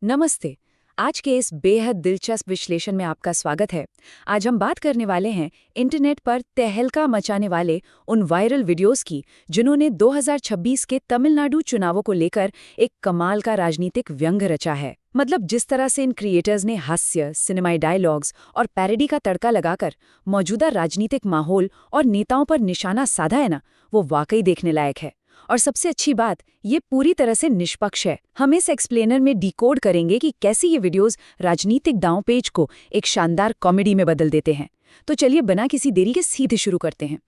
नमस्ते। आज के इस बेहद दिलचस्प विश्लेषण में आपका स्वागत है। आज हम बात करने वाले हैं इंटरनेट पर तहलका मचाने वाले उन वायरल वीडियोस की जिन्होंने 2026 के तमिलनाडु चुनावों को लेकर एक कमाल का राजनीतिक व्यंग रचा है। मतलब जिस तरह से इन क्रिएटर्स ने हास्य, सिनेमाई डायलॉग्स और पैरोडी का तड़का लगाकर मौजूदा राजनीतिक माहौल और नेताओं पर निशाना साधा है ना, वो वाकई देखने लायक है। और सबसे अच्छी बात, ये पूरी तरह से निष्पक्ष है। हम इस एक्सप्लेनर में डिकोड करेंगे कि कैसे ये वीडियोस राजनीतिक दांवपेच को एक शानदार कॉमेडी में बदल देते हैं। तो चलिए बिना किसी देरी के सीधे शुरू करते हैं।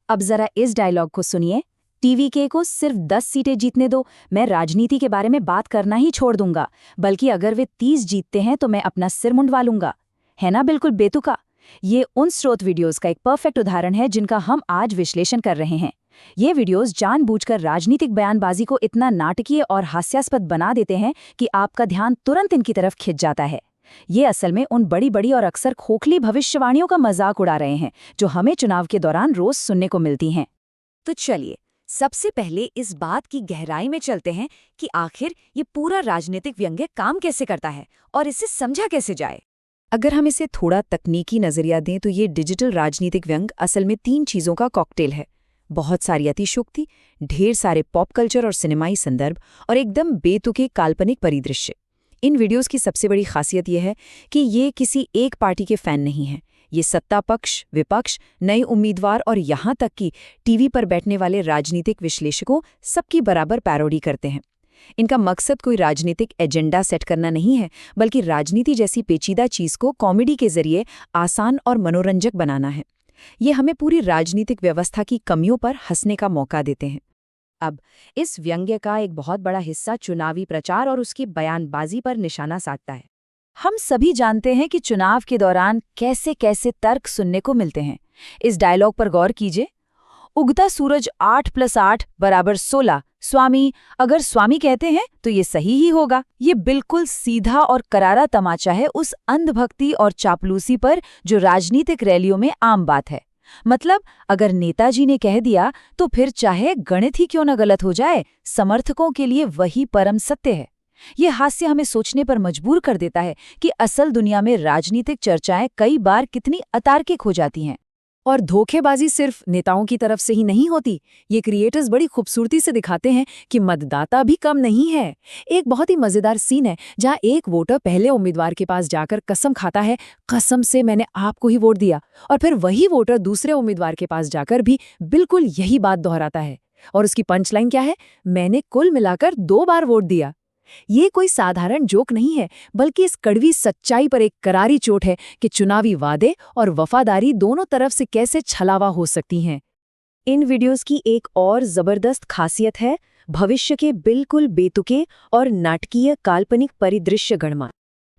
अब जरा इस डायलॉग को सुनिए। टीवीके को सिर्फ 10 सीटें जीतने दो, मैं राजनीति के बारे में बात करना ही छोड़ दूंगा, बल्कि अगर वे 30 जीतते हैं तो मैं अपना सिर मुंडवा लूंगा। है ना बिल्कुल बेतुका। ये उन स्रोत वीडियोस का एक परफेक्ट उदाहरण है जिनका हम आज विश्लेषण कर रहे हैं। ये वीडियोस जानबूझकर राजनीतिक बयानबाजी को इतना नाटकीय और हास्यास्पद बना देते हैं कि आपका ध्यान तुरंत इनकी तरफ खिंच जाता है। ये असल में उन बड़ी बड़ी और अक्सर खोखली भविष्यवाणियों का मजाक उड़ा रहे हैं जो हमें चुनाव के दौरान रोज सुनने को मिलती हैं। तो चलिए सबसे पहले इस बात की गहराई में चलते हैं कि आखिर ये पूरा राजनीतिक व्यंग्य काम कैसे करता है और इसे समझा कैसे जाए। अगर हम इसे थोड़ा तकनीकी नजरिया दें तो ये डिजिटल राजनीतिक व्यंग असल में 3 चीजों का कॉकटेल है। बहुत सारी अतिशयोक्ति, ढेर सारे पॉप कल्चर और सिनेमाई संदर्भ और एकदम बेतुके काल्पनिक परिदृश्य। इन वीडियोस की सबसे बड़ी खासियत यह है कि ये किसी एक पार्टी के फैन नहीं हैं। ये सत्ता पक्ष, विपक्ष, नए उम्मीदवार और यहाँ तक कि टीवी पर बैठने वाले राजनीतिक विश्लेषकों सबकी बराबर पैरोडी करते हैं। इनका मकसद कोई राजनीतिक एजेंडा सेट करना नहीं है, बल्कि राजनीति जैसी पेचीदा चीज को कॉमेडी के जरिए आसान और मनोरंजक बनाना है। ये हमें पूरी राजनीतिक व्यवस्था की कमियों पर हंसने का मौका देते हैं। अब इस व्यंग्य का एक बहुत बड़ा हिस्सा चुनावी प्रचार और उसकी बयानबाजी पर निशाना साधता है। हम सभी जानते हैं कि चुनाव के दौरान कैसे कैसे तर्क सुनने को मिलते हैं। इस डायलॉग पर गौर कीजिए। उगता सूरज 8 + 8 = 16। स्वामी, अगर स्वामी कहते हैं तो ये सही ही होगा। ये बिल्कुल सीधा और करारा तमाचा है उस अंधभक्ति और चापलूसी पर जो राजनीतिक रैलियों में आम बात है। मतलब अगर नेताजी ने कह दिया तो फिर चाहे गणित ही क्यों न गलत हो जाए, समर्थकों के लिए वही परम सत्य है। ये हास्य हमें सोचने पर मजबूर कर देता है कि असल दुनिया में राजनीतिक चर्चाएं कई बार कितनी अतार्किक हो जाती हैं। और धोखेबाजी सिर्फ नेताओं की तरफ से ही नहीं होती। ये क्रिएटर्स बड़ी खूबसूरती से दिखाते हैं कि मतदाता भी कम नहीं है। एक बहुत ही मजेदार सीन है जहां एक वोटर पहले उम्मीदवार के पास जाकर कसम खाता है, कसम से मैंने आपको ही वोट दिया। और फिर वही वोटर दूसरे उम्मीदवार के पास जाकर भी बिल्कुल यही बात दोहराता है। और उसकी पंचलाइन क्या है? मैंने कुल मिलाकर 2 बार वोट दिया। ये कोई साधारण जोक नहीं है, बल्कि इस कड़वी सच्चाई पर एक करारी चोट है कि चुनावी वादे और वफादारी दोनों तरफ से कैसे छलावा हो सकती हैं। इन वीडियोस की एक और जबरदस्त खासियत है भविष्य के बिल्कुल बेतुके और नाटकीय काल्पनिक परिदृश्य गणना।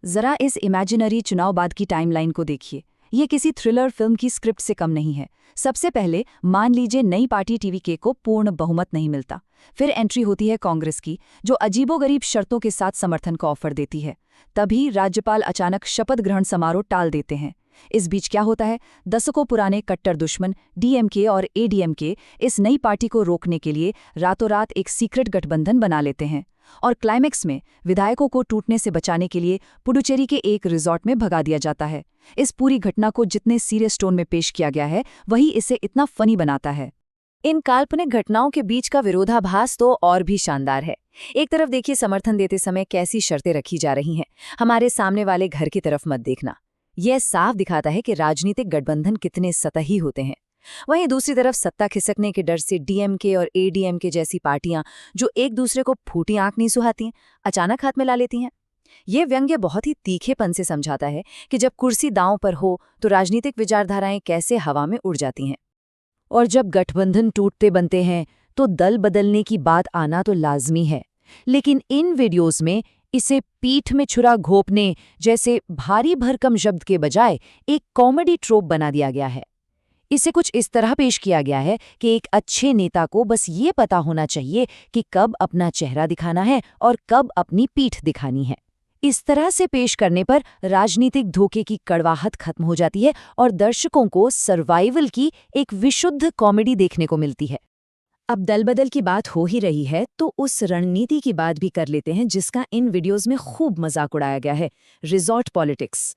जरा इस इमेजिनरी चुनाव बाद की टाइमलाइन को देखिए। ये किसी थ्रिलर फिल्म की स्क्रिप्ट से कम नहीं है। सबसे पहले मान लीजिए नई पार्टी टीवीके को पूर्ण बहुमत नहीं मिलता। फिर एंट्री होती है कांग्रेस की, जो अजीबोगरीब शर्तों के साथ समर्थन का ऑफर देती है। तभी राज्यपाल अचानक शपथ ग्रहण समारोह टाल देते हैं। इस बीच क्या होता है? दशकों पुराने कट्टर दुश्मन डीएमके और एडीएमके इस नई पार्टी को रोकने के लिए रातों रात एक सीक्रेट गठबंधन बना लेते हैं। और क्लाइमेक्स में विधायकों को टूटने से बचाने के लिए पुडुचेरी के एक रिजॉर्ट में भगा दिया जाता है। इस पूरी घटना को जितने सीरियस टोन में पेश किया गया है, वही इसे इतना फनी बनाता है। इन काल्पनिक घटनाओं के बीच का विरोधाभास तो और भी शानदार है। एक तरफ देखिए समर्थन देते समय कैसी शर्तें रखी जा रही हैं। हमारे सामने वाले घर की तरफ मत देखना। यह साफ दिखाता है कि राजनीतिक गठबंधन कितने सतही होते हैं। वहीं दूसरी तरफ सत्ता खिसकने के डर से डीएमके और एडीएमके जैसी पार्टियां, जो एक दूसरे को फूटी आंख नहीं सुहाती, अचानक हाथ में ला लेती हैं। ये व्यंग्य बहुत ही तीखेपन से समझाता है कि जब कुर्सी दांव पर हो तो राजनीतिक विचारधाराएं कैसे हवा में उड़ जाती हैं। और जब गठबंधन टूटते बनते हैं तो दल बदलने की बात आना तो लाजमी है। लेकिन इन वीडियोस में इसे पीठ में छुरा घोंपने जैसे भारी भरकम शब्द के बजाय एक कॉमेडी ट्रोप बना दिया गया है। इसे कुछ इस तरह पेश किया गया है कि एक अच्छे नेता को बस ये पता होना चाहिए कि कब अपना चेहरा दिखाना है और कब अपनी पीठ दिखानी है। इस तरह से पेश करने पर राजनीतिक धोखे की कड़वाहट खत्म हो जाती है और दर्शकों को सर्वाइवल की एक विशुद्ध कॉमेडी देखने को मिलती है। अब दल बदल की बात हो ही रही है तो उस रणनीति की बात भी कर लेते हैं जिसका इन वीडियोस में खूब मजाक उड़ाया गया है, रिजॉर्ट पॉलिटिक्स।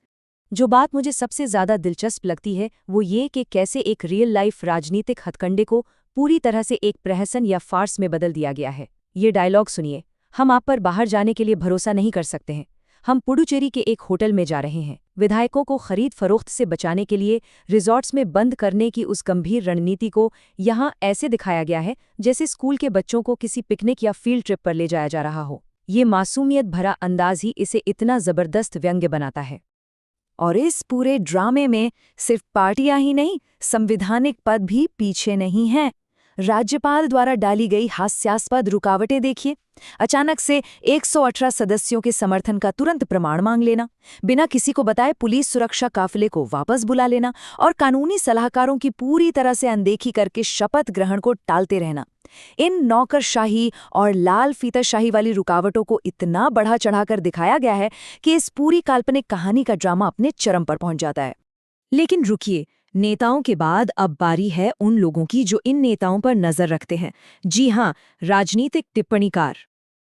जो बात मुझे सबसे ज्यादा दिलचस्प लगती है वो ये कि कैसे एक रियल लाइफ राजनीतिक हथकंडे को पूरी तरह से एक प्रहसन या फार्स में बदल दिया गया है। ये डायलॉग सुनिए, हम आप पर बाहर जाने के लिए भरोसा नहीं कर सकते हैं। हम पुडुचेरी के एक होटल में जा रहे हैं। विधायकों को खरीद फरोख्त से बचाने के लिए रिजॉर्ट्स में बंद करने की उस गंभीर रणनीति को यहाँ ऐसे दिखाया गया है जैसे स्कूल के बच्चों को किसी पिकनिक या फील्ड ट्रिप पर ले जाया जा रहा हो। ये मासूमियत भरा अंदाज ही इसे इतना जबरदस्त व्यंग्य बनाता है। और इस पूरे ड्रामे में सिर्फ पार्टियां ही नहीं, संवैधानिक पद भी पीछे नहीं हैं। राज्यपाल द्वारा डाली गई हास्यास्पद रुकावटें देखिए। अचानक से 118 सदस्यों के समर्थन का तुरंत प्रमाण मांग लेना, बिना किसी को बताए पुलिस सुरक्षा काफिले को वापस बुला लेना और कानूनी सलाहकारों की पूरी तरह से अनदेखी करके शपथ ग्रहण को टालते रहना। इन नौकरशाही और लाल फीताशाही वाली रुकावटों को इतना बढ़ा चढ़ाकर दिखाया गया है कि इस पूरी काल्पनिक कहानी का ड्रामा अपने चरम पर पहुंच जाता है। लेकिन रुकिए, नेताओं के बाद अब बारी है उन लोगों की जो इन नेताओं पर नजर रखते हैं। जी हाँ, राजनीतिक टिप्पणीकार।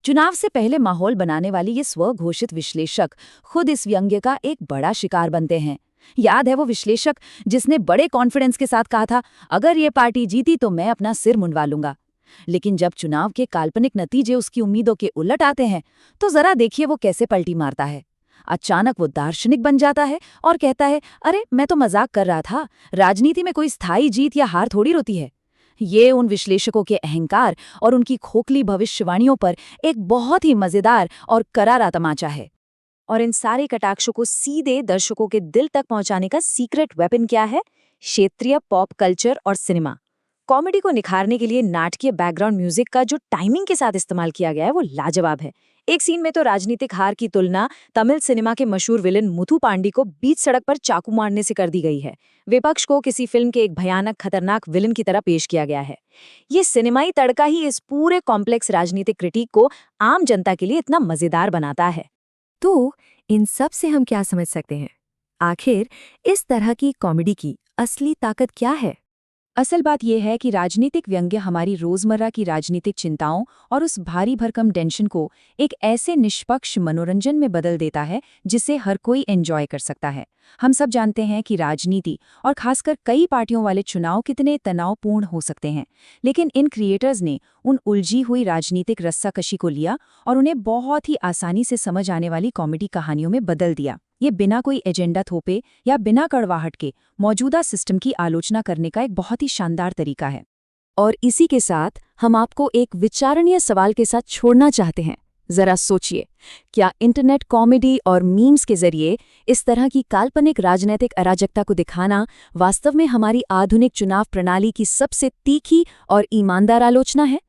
चुनाव से पहले माहौल बनाने वाली ये स्वघोषित विश्लेषक खुद इस व्यंग्य का एक बड़ा शिकार बनते हैं। याद है वो विश्लेषक जिसने बड़े कॉन्फिडेंस के साथ कहा था, अगर ये पार्टी जीती तो मैं अपना सिर मुंडवा लूंगा। लेकिन जब चुनाव के काल्पनिक नतीजे उसकी उम्मीदों के उलट आते हैं तो जरा देखिए वो कैसे पलटी मारता है। अचानक वो दार्शनिक बन जाता है और कहता है, अरे मैं तो मजाक कर रहा था, राजनीति में कोई स्थायी जीत या हार थोड़ी होती है। ये उन विश्लेषकों के अहंकार और उनकी खोखली भविष्यवाणियों पर एक बहुत ही मजेदार और करारा तमाचा है। और इन सारे कटाक्षों को सीधे दर्शकों के दिल तक पहुंचाने का सीक्रेट वेपन क्या है? क्षेत्रीय पॉप कल्चर और सिनेमा। कॉमेडी को निखारने के लिए नाटकीय बैकग्राउंड म्यूजिक का जो टाइमिंग के साथ इस्तेमाल किया गया है वो लाजवाब है। एक सीन में तो राजनीतिक हार की तुलना तमिल सिनेमा के मशहूर विलेन मुथु पांडी को बीच सड़क पर चाकू मारने से कर दी गई है। विपक्ष को किसी फिल्म के एक भयानक खतरनाक विलेन की तरह पेश किया गया है। ये सिनेमाई तड़का ही इस पूरे कॉम्प्लेक्स राजनीतिक क्रिटिक को आम जनता के लिए इतना मजेदार बनाता है। तो इन सब से हम क्या समझ सकते हैं? आखिर इस तरह की कॉमेडी की असली ताकत क्या है? असल बात यह है कि राजनीतिक व्यंग्य हमारी रोजमर्रा की राजनीतिक चिंताओं और उस भारी भरकम टेंशन को एक ऐसे निष्पक्ष मनोरंजन में बदल देता है जिसे हर कोई एंजॉय कर सकता है। हम सब जानते हैं कि राजनीति और खासकर कई पार्टियों वाले चुनाव कितने तनावपूर्ण हो सकते हैं, लेकिन इन क्रिएटर्स ने उन उलझी हुई राजनीतिक रस्साकशी को लिया और उन्हें बहुत ही आसानी से समझ आने वाली कॉमेडी कहानियों में बदल दिया। ये बिना कोई एजेंडा थोपे या बिना कड़वाहट के मौजूदा सिस्टम की आलोचना करने का एक बहुत ही शानदार तरीका है। और इसी के साथ हम आपको एक विचारणीय सवाल के साथ छोड़ना चाहते हैं। जरा सोचिए, क्या इंटरनेट कॉमेडी और मीम्स के जरिए इस तरह की काल्पनिक राजनीतिक अराजकता को दिखाना वास्तव में हमारी आधुनिक चुनाव प्रणाली की सबसे तीखी और ईमानदार आलोचना है?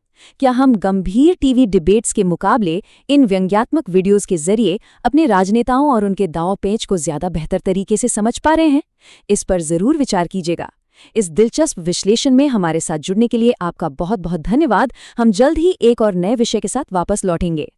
क्या हम गंभीर टीवी डिबेट्स के मुकाबले इन व्यंग्यात्मक वीडियोस के जरिए अपने राजनेताओं और उनके दांव पेच को ज्यादा बेहतर तरीके से समझ पा रहे हैं? इस पर जरूर विचार कीजिएगा। इस दिलचस्प विश्लेषण में हमारे साथ जुड़ने के लिए आपका बहुत बहुत धन्यवाद। हम जल्द ही एक और नए विषय के साथ वापस लौटेंगे।